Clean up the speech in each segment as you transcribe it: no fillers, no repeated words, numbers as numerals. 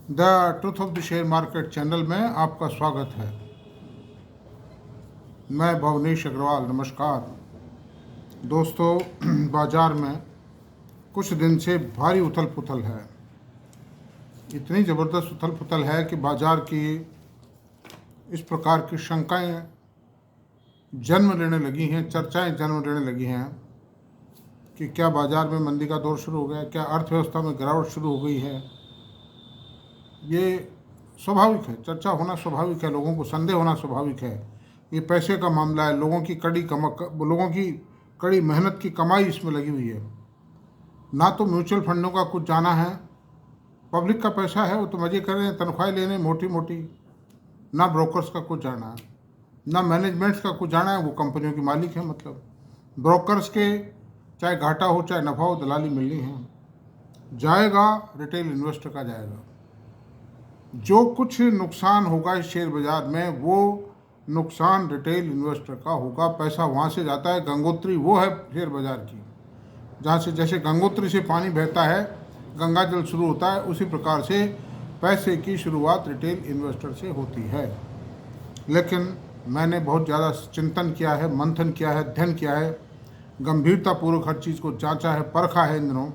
The truth of the share market channel में आपका स्वागत है। मैं भवनेश अग्रवाल। नमस्कार दोस्तों, बाज़ार में कुछ दिन से भारी उथल पुथल है। इतनी ज़बरदस्त उथल पुथल है कि बाज़ार की इस प्रकार की शंकाएं जन्म लेने लगी हैं, चर्चाएं जन्म लेने लगी हैं कि क्या बाज़ार में मंदी का दौर शुरू हो गया, क्या अर्थव्यवस्था में गिरावट शुरू हो गई है। ये स्वाभाविक है, चर्चा होना स्वाभाविक है, लोगों को संदेह होना स्वाभाविक है। ये पैसे का मामला है, लोगों की कड़ी मेहनत की कमाई इसमें लगी हुई है। ना तो म्यूचुअल फंडों का कुछ जाना है, पब्लिक का पैसा है, वो तो मज़े कर रहे हैं, तनख्वाहें ले रहे हैं मोटी मोटी। ना ब्रोकर्स का कुछ जाना है, ना मैनेजमेंट्स का कुछ जाना है, वो कंपनियों के मालिक हैं। मतलब ब्रोकर्स के चाहे घाटा हो चाहे नफ़ा हो, दलाली मिलनी है। जाएगा रिटेल इन्वेस्टर का जाएगा। जो कुछ नुकसान होगा इस शेयर बाज़ार में, वो नुकसान रिटेल इन्वेस्टर का होगा। पैसा वहाँ से जाता है। गंगोत्री वो है शेयर बाज़ार की, जहाँ से जैसे गंगोत्री से पानी बहता है, गंगा जल शुरू होता है, उसी प्रकार से पैसे की शुरुआत रिटेल इन्वेस्टर से होती है। लेकिन मैंने बहुत ज़्यादा चिंतन किया है, मंथन किया है, अध्ययन किया है, गंभीरतापूर्वक हर चीज़ को जांचा है, परखा है इन दिनों।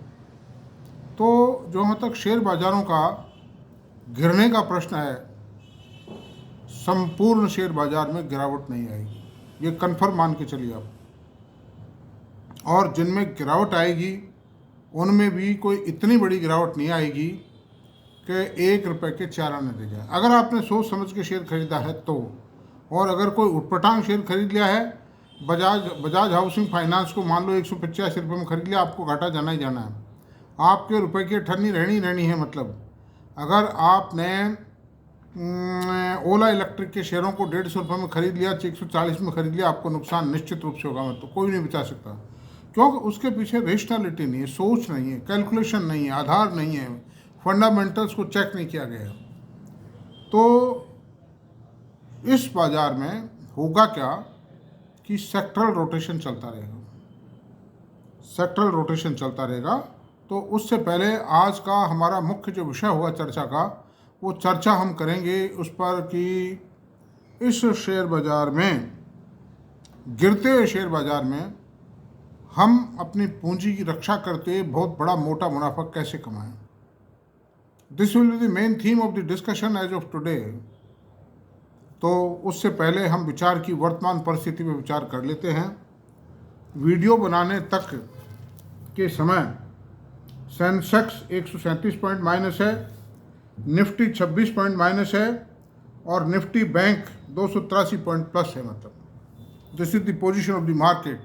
तो जो तक शेयर बाज़ारों का गिरने का प्रश्न है, संपूर्ण शेयर बाजार में गिरावट नहीं आएगी, ये कन्फर्म मान के चलिए आप। और जिनमें गिरावट आएगी उनमें भी कोई इतनी बड़ी गिरावट नहीं आएगी कि 1 रुपये के 4 आने दे जाए। अगर आपने सोच समझ के शेयर खरीदा है तो, और अगर कोई उटपटांग शेयर खरीद लिया है, बजाज हाउसिंग फाइनेंस को मान लो 185 रुपये में खरीद लिया, आपको घाटा जाना ही जाना है। आपके रुपए की ठन्नी रहनी है। मतलब अगर आपने ओला इलेक्ट्रिक के शेयरों को 150 रुपये में खरीद लिया, 140 में खरीद लिया, आपको नुकसान निश्चित रूप से होगा। मतलब कोई नहीं बचा सकता, क्योंकि उसके पीछे रेशनैलिटी नहीं है, सोच नहीं है, कैलकुलेशन नहीं है, आधार नहीं है, फंडामेंटल्स को चेक नहीं किया गया। तो इस बाजार में होगा क्या कि सेक्टरल रोटेशन चलता रहेगा। सेक्टरल रोटेशन चलता रहेगा। तो उससे पहले आज का हमारा मुख्य जो विषय होगा चर्चा का, वो चर्चा हम करेंगे उस पर कि इस शेयर बाज़ार में, गिरते हुए शेयर बाज़ार में हम अपनी पूंजी की रक्षा करते हुए बहुत बड़ा मोटा मुनाफा कैसे कमाएं। This will be the main theme of the discussion as of today. तो उससे पहले हम विचार की वर्तमान परिस्थिति पर विचार कर लेते हैं। वीडियो बनाने तक के समय सेंसेक्स 137 पॉइंट माइनस है, निफ्टी 26 पॉइंट माइनस है, और निफ्टी बैंक 283 पॉइंट प्लस है। मतलब this is the position of the market.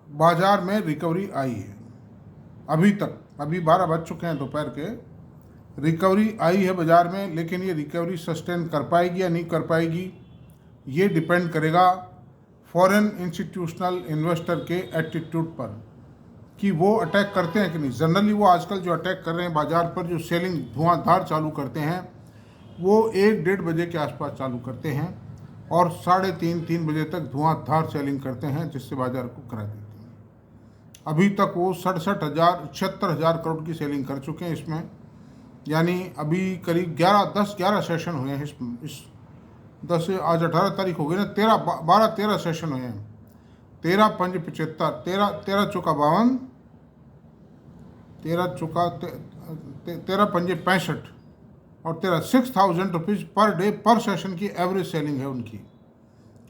बाजार में रिकवरी आई है अभी तक, अभी 12 बज चुके हैं दोपहर के। रिकवरी आई है बाजार में, लेकिन ये रिकवरी सस्टेन कर पाएगी या नहीं कर पाएगी, ये डिपेंड करेगा फॉरेन इंस्टीट्यूशनल इन्वेस्टर के एटीट्यूड पर, कि वो अटैक करते हैं कि नहीं। जनरली वो आजकल जो अटैक कर रहे हैं बाजार पर, जो सेलिंग धुआंधार चालू करते हैं, वो 1-1.5 बजे के आसपास चालू करते हैं और 3:30-3 बजे तक धुआंधार सेलिंग करते हैं, जिससे बाजार को करा देते हैं। अभी तक वो 76,000 करोड़ की सेलिंग कर चुके हैं इसमें। यानी अभी करीब 11 सेशन हुए हैं इस 10 से आज 18 तारीख हो गई ना, 13 सेशन हुए हैं। 13×5 = 75, 13 चौका 52, 13×5 = 65, और 6,000 रुपीज़ पर डे पर सेशन की एवरेज सेलिंग है उनकी।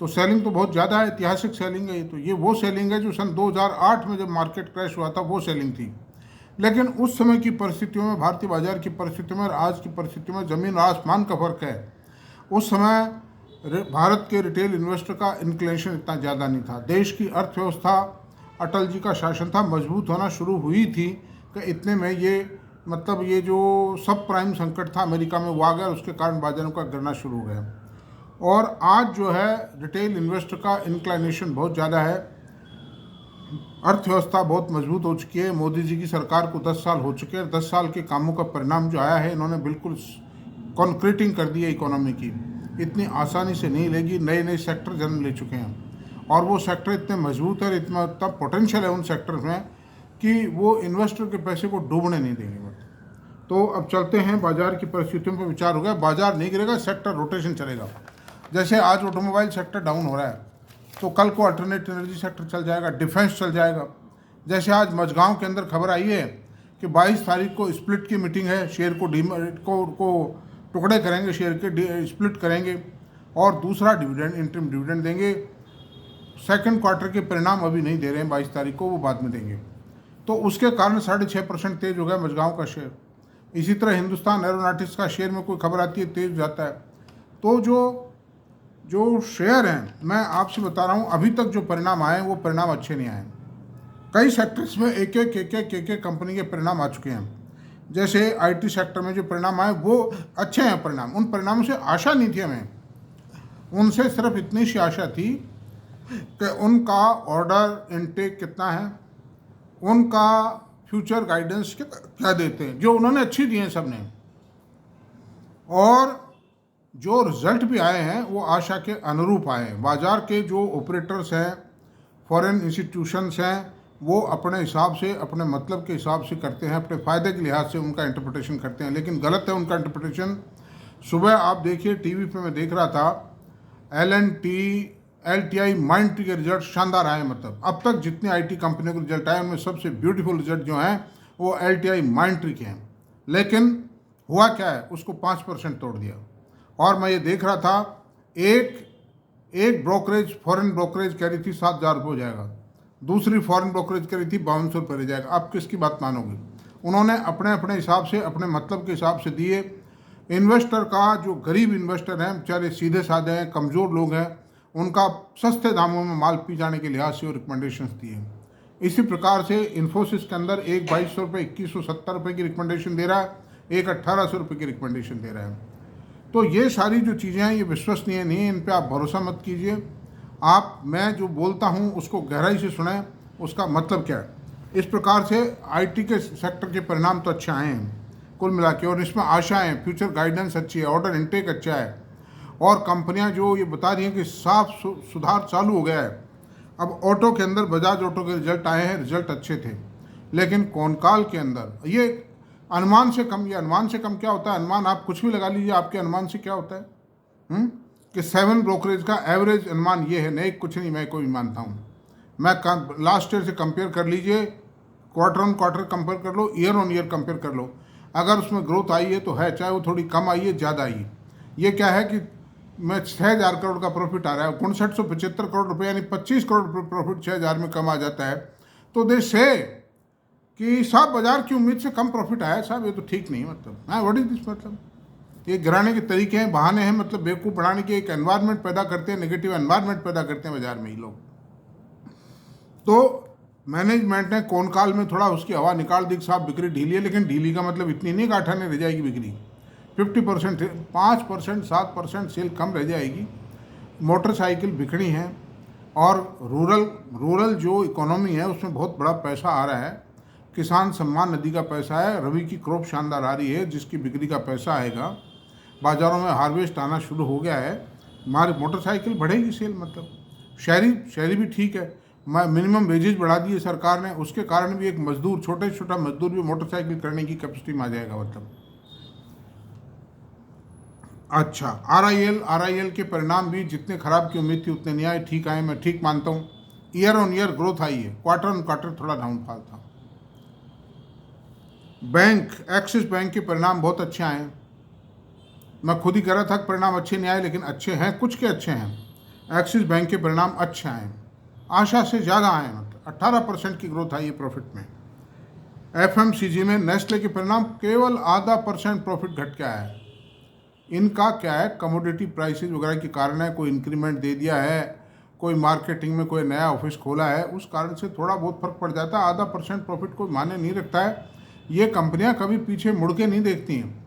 तो सेलिंग तो बहुत ज़्यादा है, ऐतिहासिक सेलिंग है। तो ये वो सेलिंग है जो सन 2008 में जब मार्केट क्रैश हुआ था वो सेलिंग थी। लेकिन उस समय की परिस्थितियों में, भारतीय बाजार की परिस्थितियों में और आज की परिस्थितियों में ज़मीन और आसमान का फ़र्क है। उस समय भारत के रिटेल इन्वेस्टर का इंक्लिनेशन इतना ज़्यादा नहीं था। देश की अर्थव्यवस्था, अटल जी का शासन था, मजबूत होना शुरू हुई थी कि इतने में ये जो सब प्राइम संकट था अमेरिका में, वो आ गया। उसके कारण बाजारों का गिरना शुरू हो गया। और आज जो है रिटेल इन्वेस्टर का इंक्लिनेशन बहुत ज़्यादा है। अर्थव्यवस्था बहुत मजबूत हो चुकी है। मोदी जी की सरकार को 10 साल हो चुके हैं। 10 साल के कामों का परिणाम जो आया है, इन्होंने बिल्कुल कॉन्क्रीटिंग कर दी है इकोनॉमी की। इतनी आसानी से नहीं लेगी। नए नए सेक्टर जन्म ले चुके हैं और वो सेक्टर इतने मजबूत है, इतना पोटेंशियल है उन सेक्टर्स में कि वो इन्वेस्टर के पैसे को डूबने नहीं देंगे। तो अब चलते हैं, बाजार की परिस्थितियों पर विचार हो गया। बाजार नहीं गिरेगा, सेक्टर रोटेशन चलेगा। जैसे आज ऑटोमोबाइल सेक्टर डाउन हो रहा है, तो कल को अल्टरनेट एनर्जी सेक्टर चल जाएगा, डिफेंस चल जाएगा। जैसे आज मझगांव के अंदर खबर आई है कि 22 तारीख को स्प्लिट की मीटिंग है, शेयर को टुकड़े करेंगे, शेयर के स्प्लिट करेंगे और दूसरा डिविडेंड, इंटरिम डिविडेंड देंगे। सेकंड क्वार्टर के परिणाम अभी नहीं दे रहे हैं 22 तारीख को, वो बाद में देंगे। तो उसके कारण 6.5% तेज हो गया मझगांव का शेयर। इसी तरह हिंदुस्तान एरोनॉटिक्स का शेयर में कोई खबर आती है तेज जाता है। तो जो शेयर हैं, मैं आपसे बता रहा हूँ, अभी तक जो परिणाम आए वो परिणाम अच्छे नहीं आए। कई सेक्टर्स में एक एक कंपनी के परिणाम आ चुके हैं। जैसे आईटी सेक्टर में जो परिणाम आए वो अच्छे हैं परिणाम। उन परिणामों से आशा नहीं थी हमें, उनसे सिर्फ इतनी सी आशा थी कि उनका ऑर्डर इनटेक कितना है, उनका फ्यूचर गाइडेंस क्या देते हैं, जो उन्होंने अच्छी दिए हैं सब ने, और जो रिजल्ट भी आए हैं वो आशा के अनुरूप आए हैं। बाजार के जो ऑपरेटर्स हैं, फॉरेन इंस्टीट्यूशंस हैं, वो अपने हिसाब से, अपने मतलब के हिसाब से करते हैं, अपने फ़ायदे के लिहाज से उनका इंटरप्रिटेशन करते हैं, लेकिन गलत है उनका इंटरप्रिटेशन। सुबह आप देखिए टीवी पे मैं देख रहा था, LTI माइंडट्री के रिजल्ट शानदार आए। मतलब अब तक जितने IT कंपनियों के रिजल्ट आए उनमें सबसे ब्यूटीफुल रिजल्ट जो हैं वो LTI माइंडट्री के हैं। लेकिन हुआ क्या है, उसको 5% तोड़ दिया। और मैं ये देख रहा था, एक ब्रोकरेज, फॉरेन ब्रोकरेज कह रही थी 7,000 रुपये हो जाएगा, दूसरी फॉरेन ब्रोकरेज कह रही थी 5200 रुपये रह जाएगा। आप किसकी बात मानोगे? उन्होंने अपने अपने हिसाब से, अपने मतलब के हिसाब से दिए। इन्वेस्टर का, जो गरीब इन्वेस्टर हैं, बेचारे सीधे साधे हैं, कमज़ोर लोग हैं, उनका सस्ते दामों में माल पी जाने के लिहाज से वो रिकमेंडेशंस दिए। इसी प्रकार से इन्फोसिस के अंदर एक 2200 रुपये, 2170 रुपये की रिकमेंडेशन दे रहा है, एक 1800 रुपये की रिकमेंडेशन दे रहा है। तो ये सारी जो चीज़ें हैं ये विश्वसनीय नहीं है, इन पे आप भरोसा मत कीजिए। आप, मैं जो बोलता हूँ उसको गहराई से सुनें, उसका मतलब क्या है। इस प्रकार से IT के सेक्टर के परिणाम तो अच्छे आए हैं कुल मिला के, और इसमें आशाएं, फ्यूचर गाइडेंस अच्छी है, ऑर्डर इनटेक अच्छा है, और कंपनियां जो ये बता रही हैं कि साफ सुधार चालू हो गया है। अब ऑटो के अंदर बजाज ऑटो के रिजल्ट आए हैं, रिजल्ट अच्छे थे, लेकिन कॉनकाल के अंदर ये अनुमान से कम, ये अनुमान से कम क्या होता है, अनुमान आप कुछ भी लगा लीजिए, आपके अनुमान से क्या होता है कि 7 ब्रोकरेज का एवरेज अनुमान ये है, नहीं कुछ नहीं, मैं कोई मानता हूँ। मैं लास्ट ईयर से कंपेयर कर लीजिए, क्वार्टर ऑन क्वार्टर कंपेयर कर लो, ईयर ऑन ईयर कंपेयर कर लो, अगर उसमें ग्रोथ आई है तो है, चाहे वो थोड़ी कम आई है, ज़्यादा आई है। ये क्या है कि मैं 6,000 करोड़ का प्रॉफिट आ रहा है, 5975 करोड़ रुपये, यानी 25 करोड़ प्रॉफिट 6,000 में कम आ जाता है, तो देश से कि साहब बाजार की उम्मीद से कम प्रॉफिट आया साहब, ये तो ठीक नहीं है। मतलब हाँ, व्हाट इज दिस, मतलब ये गिराने के तरीके हैं, बहाने हैं, मतलब बेवकूफ़ बनाने के एक एनवायरनमेंट पैदा करते हैं, नेगेटिव एनवायरनमेंट पैदा करते हैं बाजार में ही लोग। तो मैनेजमेंट ने कॉनकाल में थोड़ा उसकी हवा निकाल दी, साहब बिक्री ढीली है, लेकिन ढीली का मतलब इतनी नहीं कि 8 आने रह जाएगी बिक्री, 50%, 5%, 7% सेल कम रह जाएगी। मोटरसाइकिल बिकनी है, और रूरल जो इकोनॉमी है उसमें बहुत बड़ा पैसा आ रहा है। किसान सम्मान निधि का पैसा है, रबी की क्रॉप शानदार आ रही है जिसकी बिक्री का पैसा आएगा, बाज़ारों में हार्वेस्ट आना शुरू हो गया है, हमारी मोटरसाइकिल बढ़ेगी सेल। मतलब शहरी भी ठीक है, मिनिमम वेजेज बढ़ा दिए सरकार ने, उसके कारण भी एक मजदूर, छोटा मजदूर भी मोटरसाइकिल करने की कैपेसिटी में आ जाएगा। मतलब अच्छा, RIL के परिणाम भी जितने खराब की उम्मीद थी उतने नहीं आए, ठीक आए, मैं ठीक मानता हूँ। ईयर ऑन ईयर ग्रोथ आई है, क्वार्टर ऑन क्वार्टर थोड़ा डाउनफॉल था। बैंक, एक्सिस बैंक के परिणाम बहुत अच्छे आए, मैं खुद ही कह रहा था कि परिणाम अच्छे नहीं आए, लेकिन अच्छे हैं, कुछ के अच्छे हैं। एक्सिस बैंक के परिणाम अच्छे आए, आशा से ज़्यादा आए, मतलब 18% की ग्रोथ आई है प्रॉफिट में। FMCG में नेस्ले के परिणाम केवल 0.5% प्रॉफिट घट के आया है। इनका क्या है, कमोडिटी प्राइसेस वगैरह के कारण है, कोई इंक्रीमेंट दे दिया है, कोई मार्केटिंग में कोई नया ऑफिस खोला है, उस कारण से थोड़ा बहुत फर्क पड़ जाता है। 0.5% प्रॉफिट कोई मायने नहीं रखता है। ये कंपनियां कभी पीछे मुड़ के नहीं देखती हैं।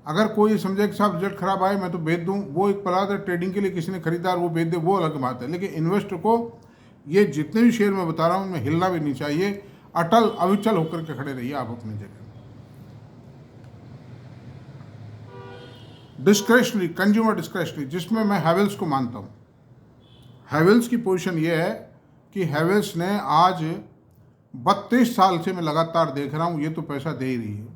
अगर कोई समझे कि साहब रिजल्ट खराब आए मैं तो बेच दूं, वो एक पलाद है, ट्रेडिंग के लिए किसी ने खरीदार वो बेच दे, वो अलग बात है। लेकिन इन्वेस्टर को ये जितने भी शेयर मैं बता रहा हूँ उनमें हिलना भी नहीं चाहिए, अटल अविचल होकर के खड़े रहिए आप अपनी जगह। डिस्क्रेशनरी, कंज्यूमर डिस्क्रेशनरी, जिसमें मैं हैवेल्स को मानता हूँ। हैवेल्स की पोजीशन ये है कि हैवेल्स ने आज 32 साल से मैं लगातार देख रहा हूँ, ये तो पैसा दे ही रही है।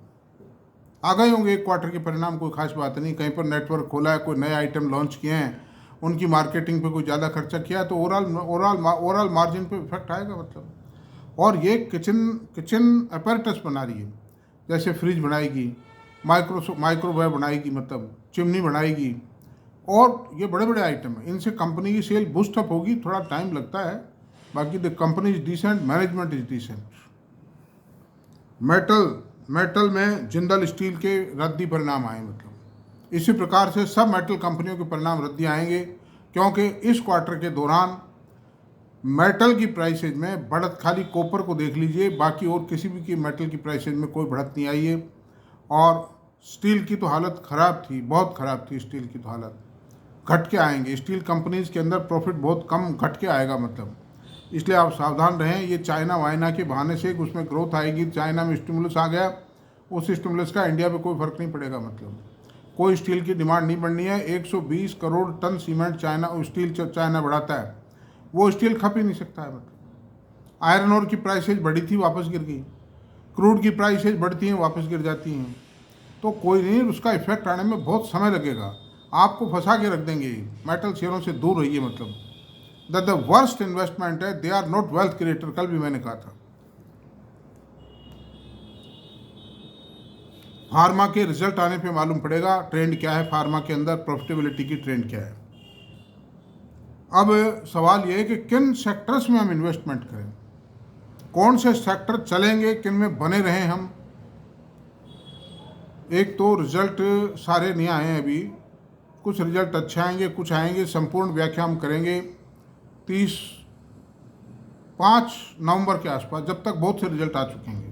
आ गए होंगे एक क्वार्टर के परिणाम, कोई खास बात नहीं, कहीं पर नेटवर्क खोला है, कोई नए आइटम लॉन्च किए हैं, उनकी मार्केटिंग पे कोई ज़्यादा खर्चा किया है, तो ओवरऑल मार्जिन पे इफेक्ट आएगा मतलब। और ये किचन अपैरेटस बना रही है, जैसे फ्रिज बनाएगी, माइक्रोवेव बनाएगी, मतलब चिमनी बनाएगी, और ये बड़े बड़े आइटम हैं। इनसे कंपनी की सेल बूस्ट अप होगी, थोड़ा टाइम लगता है, बाकी the company is decent, management is decent. Metal में जिंदल स्टील के रद्दी परिणाम आए, मतलब इसी प्रकार से सब मेटल कंपनियों के परिणाम रद्दी आएंगे, क्योंकि इस क्वार्टर के दौरान मेटल की प्राइसेज में बढ़त, खाली कॉपर को देख लीजिए, बाकी और किसी भी की मेटल की प्राइसेज में कोई बढ़त नहीं आई है। और स्टील की तो हालत ख़राब थी, बहुत ख़राब थी स्टील की तो हालत, घट के आएंगे। स्टील कंपनीज़ के अंदर प्रॉफिट बहुत कम घट के आएगा मतलब, इसलिए आप सावधान रहें। ये चाइना वाइना के बहाने से उसमें ग्रोथ आएगी, चाइना में स्टिमुलस आ गया, उस स्टिमुलस का इंडिया पे कोई फर्क नहीं पड़ेगा मतलब, कोई स्टील की डिमांड नहीं बढ़नी है। 120 crore ton cement steel China बढ़ाता है, वो स्टील खप ही नहीं सकता है मतलब। आयरन ओर की प्राइसेज बढ़ी थी, वापस गिर गई, क्रूड की प्राइसेज बढ़ती हैं, वापस गिर जाती हैं, तो कोई नहीं, उसका इफेक्ट आने में बहुत समय लगेगा, आपको फंसा के रख देंगे। मेटल शेयरों से दूर रहिए मतलब, द वर्स्ट इन्वेस्टमेंट है, they are not wealth creator, कल भी मैंने कहा था। फार्मा के रिजल्ट आने पे मालूम पड़ेगा ट्रेंड क्या है, फार्मा के अंदर प्रॉफिटेबिलिटी की ट्रेंड क्या है। अब सवाल ये है कि किन सेक्टर्स में हम इन्वेस्टमेंट करें, कौन से सेक्टर चलेंगे, किन में बने रहें हम। एक तो रिजल्ट सारे नहीं आए हैं अभी, कुछ रिजल्ट अच्छे आएंगे, कुछ आएंगे, संपूर्ण व्याख्या हम करेंगे 5 नवंबर के आसपास, जब तक बहुत से रिजल्ट आ चुके हैं।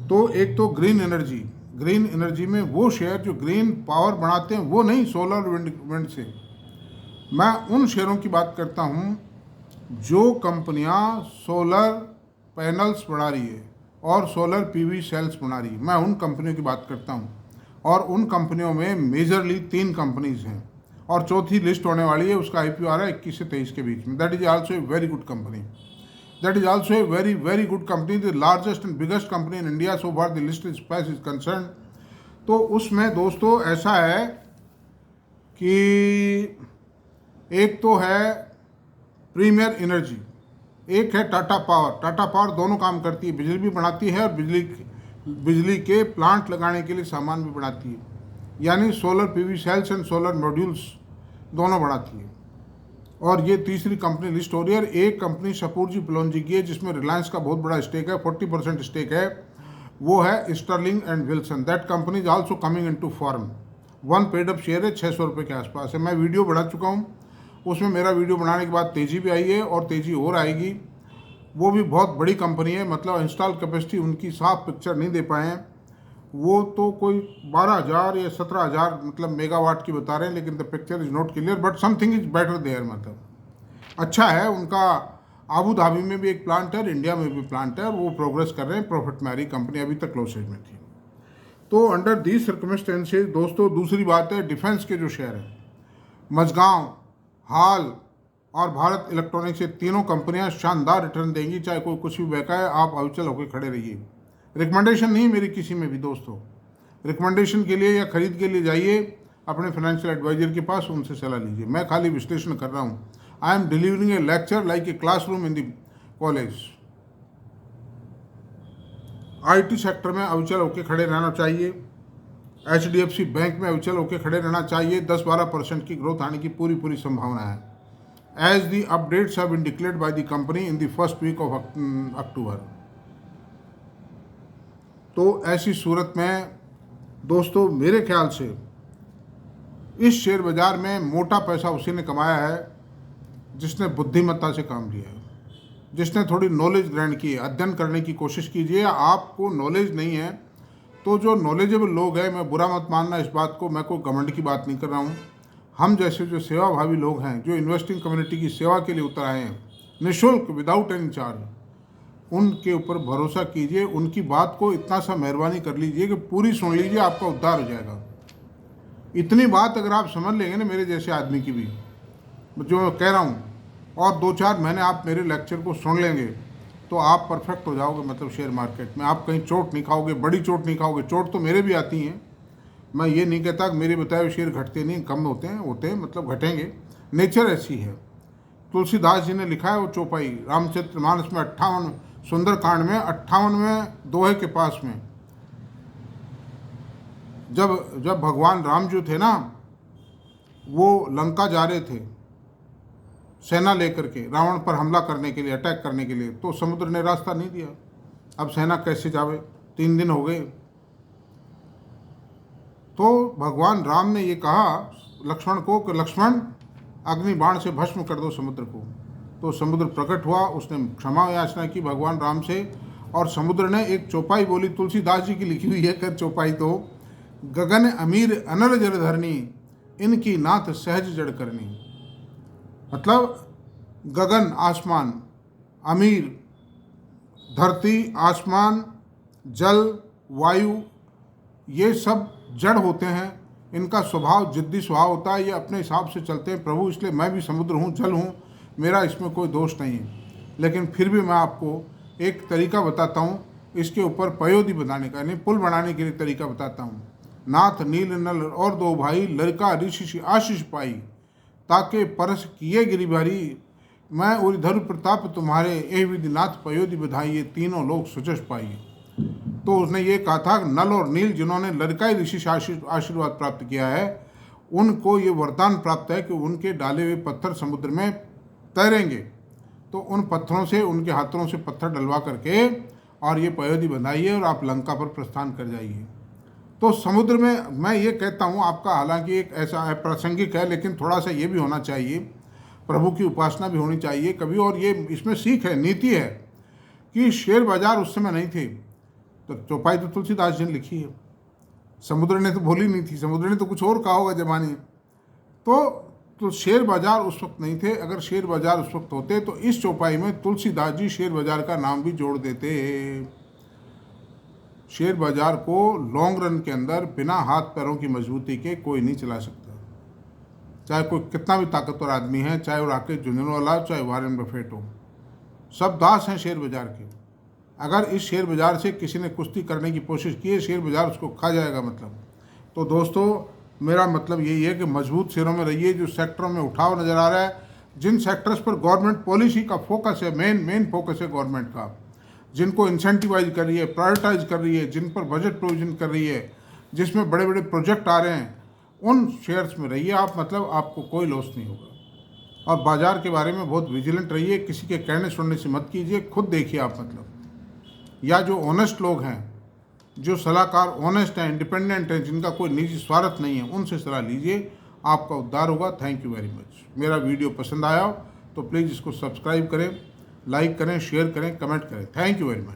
तो एक तो ग्रीन एनर्जी में वो शेयर जो ग्रीन पावर बनाते हैं, वो नहीं, सोलर विंड से, मैं उन शेयरों की बात करता हूँ जो कंपनियाँ सोलर पैनल्स बना रही है और सोलर पीवी सेल्स बना रही है, मैं उन कंपनियों की बात करता हूँ। और उन कंपनियों में मेजरली 3 कंपनीज हैं, और चौथी लिस्ट होने वाली है, उसका IPO आ रहा है 21 से 23 के बीच में। That is also a very good company, that is also a very very good company, the largest and biggest company in India so far the list is space is concern. तो उसमें दोस्तों ऐसा है कि एक तो है प्रीमियर एनर्जी, एक है टाटा पावर दोनों काम करती है, बिजली भी बनाती है और बिजली के प्लांट लगाने के लिए सामान भी बनाती है, यानी solar PV sales and solar modules दोनों बनाती है। और ये तीसरी कंपनी लिस्ट हो रही है। एक कंपनी शपूरजी प्लोनजी की है, जिसमें रिलायंस का बहुत बड़ा स्टेक है, 40% स्टेक है, वो है Sterling and Wilson. That company is also coming into form. 1 paid up share है, 600 रुपये के आसपास है। मैं वीडियो बना चुका हूँ, उसमें मेरा वीडियो बनाने के बाद तेज़ी भी आई है और तेज़ी और आएगी। वो भी बहुत बड़ी कंपनी है, मतलब इंस्टॉल कैपेसिटी उनकी साफ पिक्चर नहीं दे पाए हैं, वो तो कोई 12,000 या 17,000 मतलब मेगावाट की बता रहे हैं, लेकिन the picture is not clear, but something is better there, मतलब अच्छा है। उनका आबू धाबी में भी एक प्लांट है और इंडिया में भी प्लांट है, और वो प्रोग्रेस कर रहे हैं, प्रॉफिट में आ रही कंपनी, अभी तक लॉसेज में थी। तो अंडर दीज सर्कमस्टेंसेज दोस्तों, दूसरी बात है डिफेंस के जो शेयर हैं, मझगांव, हाल और भारत इलेक्ट्रॉनिक्स, ये तीनों कंपनियां शानदार रिटर्न देंगी, चाहे कोई कुछ भी बहका है, आप अविचल होकर खड़े रहिए। रिकमेंडेशन नहीं मेरी किसी में भी दोस्तों, रिकमेंडेशन के लिए या खरीद के लिए जाइए अपने फाइनेंशियल एडवाइजर के पास, उनसे सलाह लीजिए। मैं खाली विश्लेषण कर रहा हूँ। I am delivering A lecture like a classroom in the college. IT sector में अविचल होकर खड़े रहना चाहिए, HDFC बैंक में अविचल होकर खड़े रहना चाहिए। 10-12% की ग्रोथ आने की पूरी संभावना है, as the updates have been declared by the company in the first week of October. तो ऐसी सूरत में दोस्तों मेरे ख्याल से इस शेयर बाजार में मोटा पैसा उसी ने कमाया है जिसने बुद्धिमत्ता से काम लिया है, जिसने थोड़ी नॉलेज ग्रहण की है। अध्ययन करने की कोशिश कीजिए। आपको नॉलेज नहीं है तो जो नॉलेजेबल लोग हैं, मैं बुरा मत मानना इस बात को, मैं कोई घमंड की बात नहीं कर रहा हूँ, हम जैसे जो सेवाभावी लोग हैं, जो इन्वेस्टिंग कम्युनिटी की सेवा के लिए उतर आए हैं निःशुल्क, विदाउट एनी चार्ज, उनके ऊपर भरोसा कीजिए। उनकी बात को इतना सा मेहरबानी कर लीजिए कि पूरी सुन लीजिए, आपका उद्धार हो जाएगा। इतनी बात अगर आप समझ लेंगे ना, मेरे जैसे आदमी की भी, जो मैं कह रहा हूँ, और 2-4 महीने आप मेरे लेक्चर को सुन लेंगे, तो आप परफेक्ट हो जाओगे, मतलब शेयर मार्केट में आप कहीं चोट नहीं खाओगे, बड़ी चोट नहीं खाओगे। चोट तो मेरे भी आती हैं, मैं ये नहीं कहता कि मेरे बताए हुए शेयर घटते नहीं, कम होते हैं मतलब घटेंगे, नेचर ऐसी है। तुलसीदास जी ने लिखा है वो चौपाई रामचरितमानस में 58 सुंदरकांड में 58वें दोहे के पास में, जब भगवान राम जो थे ना, वो लंका जा रहे थे सेना लेकर के रावण पर हमला करने के लिए, अटैक करने के लिए, तो समुद्र ने रास्ता नहीं दिया। अब सेना कैसे जावे, 3 दिन हो गए। तो भगवान राम ने ये कहा लक्ष्मण को कि लक्ष्मण अग्नि बाण से भस्म कर दो समुद्र को। तो समुद्र प्रकट हुआ, उसने क्षमा याचना की भगवान राम से, और समुद्र ने एक चौपाई बोली, तुलसीदास जी की लिखी हुई है कर चौपाई, तो गगन अमीर अनल जल धरनी, इनकी नाथ सहज जड़ करनी। मतलब गगन आसमान, अमीर धरती आसमान, जल वायु, ये सब जड़ होते हैं, इनका स्वभाव जिद्दी स्वभाव होता है, ये अपने हिसाब से चलते हैं प्रभु, इसलिए मैं भी समुद्र हूँ, जल हूँ, मेरा इसमें कोई दोष नहीं है। लेकिन फिर भी मैं आपको एक तरीका बताता हूँ इसके ऊपर पयोधी बनाने का, यानी पुल बनाने के लिए तरीका बताता हूँ। नाथ नील नल और 2 भाई, लड़का ऋषि आशीष पाई, ताके परस किए गिरिभारी, मैं उधर प्रताप तुम्हारे, ए विधि नाथ पयोधी बधाई, ये तीनों लोग सुजस पाइए। तो उसने ये कहा था नल और नील जिन्होंने लड़काई ऋषि से आशीर्वाद प्राप्त किया है, उनको ये वरदान प्राप्त है कि उनके डाले हुए पत्थर समुद्र में तैरेंगे। तो उन पत्थरों से, उनके हाथों से पत्थर डलवा करके और ये पयोधी बंधाइए और आप लंका पर प्रस्थान कर जाइए। तो समुद्र में मैं ये कहता हूँ आपका, हालांकि एक ऐसा प्रासंगिक है, लेकिन थोड़ा सा ये भी होना चाहिए, प्रभु की उपासना भी होनी चाहिए कभी। और ये इसमें सीख है, नीति है कि शेयर बाजार उस समय नहीं थे। तो चौपाई तो तुलसीदास जी ने लिखी है, समुद्र ने तो बोली नहीं थी, समुद्र ने तो कुछ और कहा होगा जमाने। तो शेयर बाजार उस वक्त नहीं थे। अगर शेयर बाजार उस वक्त होते तो इस चौपाई में तुलसीदास जी शेयर बाजार का नाम भी जोड़ देते। शेयर बाजार को लॉन्ग रन के अंदर बिना हाथ पैरों की मजबूती के कोई नहीं चला सकता, चाहे कोई कितना भी ताकतवर आदमी है, चाहे वो राकेश झुंझुनवाला, चाहे वॉरेन बफेट हो, सब दास हैं शेयर बाजार के। अगर इस शेयर बाजार से किसी ने कुश्ती करने की कोशिश की है, शेयर बाजार उसको खा जाएगा मतलब। तो दोस्तों मेरा मतलब यही है कि मजबूत शेयरों में रहिए। जो सेक्टरों में उठाव नज़र आ रहा है, जिन सेक्टर्स पर गवर्नमेंट पॉलिसी का फोकस है, मेन फोकस है गवर्नमेंट का, जिनको इंसेंटिवाइज कर रही है, प्रायोरिटाइज कर रही है, जिन पर बजट प्रोविजन कर रही है, जिसमें बड़े बड़े प्रोजेक्ट आ रहे हैं, उन शेयर्स में रहिए आप, मतलब आपको कोई लॉस नहीं होगा। और बाज़ार के बारे में बहुत विजिलेंट रहिए, किसी के कहने सुनने से मत कीजिए, खुद देखिए आप मतलब। या जो ऑनेस्ट लोग हैं, जो सलाहकार ऑनेस्ट हैं, इंडिपेंडेंट हैं, जिनका कोई निजी स्वार्थ नहीं है, उनसे सलाह लीजिए, आपका उद्धार होगा। Thank you very much. मेरा वीडियो पसंद आया हो तो प्लीज़ इसको सब्सक्राइब करें, लाइक करें, शेयर करें, कमेंट करें। Thank you very much.